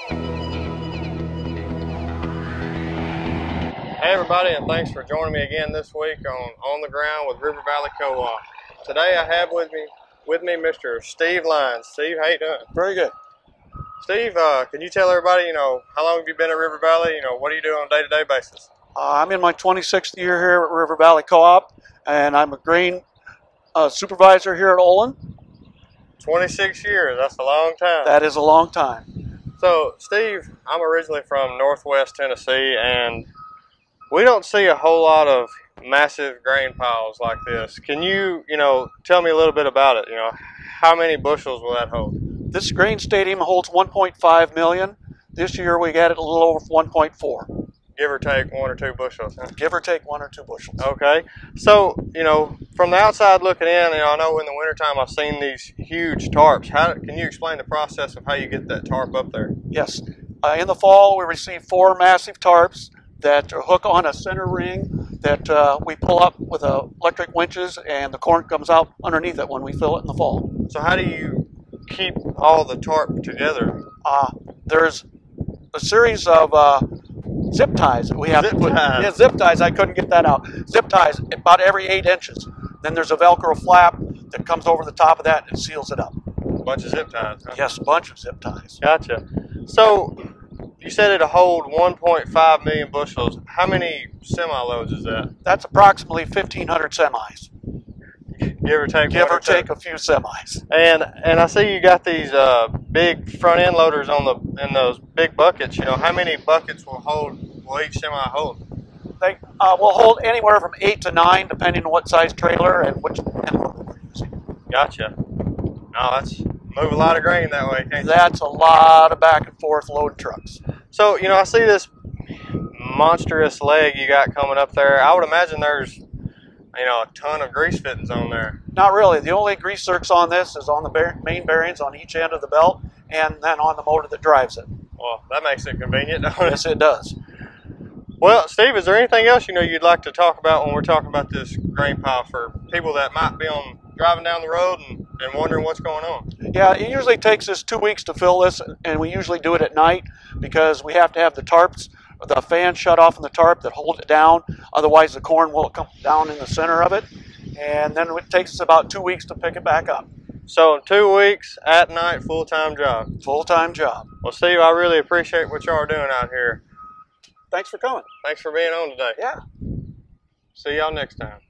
Hey everybody, and thanks for joining me again this week on the Ground with River Valley Co-op. Today I have with me Mr. Steve Lyon. Steve, how you doing? Very good. Steve, can you tell everybody, how long have you been at River Valley? What do you do on a day-to-day basis? I'm in my 26th year here at River Valley Co-op, and I'm a grain supervisor here at Olin. 26 years, that's a long time. That is a long time. So, Steve, I'm originally from Northwest Tennessee, and we don't see a whole lot of massive grain piles like this. Can you, tell me a little bit about it? How many bushels will that hold? This grain stadium holds 1.5 million. This year we got it a little over 1.4. Give or take 1 or 2 bushels, huh? Give or take 1 or 2 bushels. Okay. So, from the outside looking in, I know in the wintertime I've seen these huge tarps. Can you explain the process of how you get that tarp up there? Yes. In the fall we receive 4 massive tarps that hook on a center ring that we pull up with electric winches, and the corn comes out underneath it when we fill it in the fall. So how do you keep all the tarp together? There's a series of zip ties that we have to put. Yeah, zip ties. I couldn't get that out. Zip ties about every 8 inches. Then there's a Velcro flap that comes over the top of that and seals it up. A bunch of zip ties, huh? Yes, a bunch of zip ties. Gotcha. So you said it'll hold 1.5 million bushels. How many semi-loads is that? That's approximately 1,500 semis. Give or take. Give or take a few semis. And I see you got these big front end loaders in those big buckets. How many buckets will each semi hold? They will hold anywhere from 8 to 9, depending on what size trailer and which end loader we're using. Gotcha. No, that's move a lot of grain that way, can't you? That's a lot of back and forth load trucks. So I see this monstrous leg you got coming up there. I would imagine there's a ton of grease fittings on there. Not really. The only grease zerks on this is on the main bearings on each end of the belt, and then on the motor that drives it. Well, that makes it convenient, don't it? Yes, it does. Well, Steve, is there anything else you'd like to talk about when we're talking about this grain pile for people that might be driving down the road and wondering what's going on? Yeah, it usually takes us 2 weeks to fill this, and we usually do it at night because we have to have the tarps, the fan shut off in the tarp that hold it down. Otherwise, the corn will come down in the center of it, and then it takes us about 2 weeks to pick it back up. So 2 weeks at night, full-time job. Full-time job. Well, Steve, I really appreciate what y'all are doing out here. Thanks for coming. Thanks for being on today. Yeah. See y'all next time.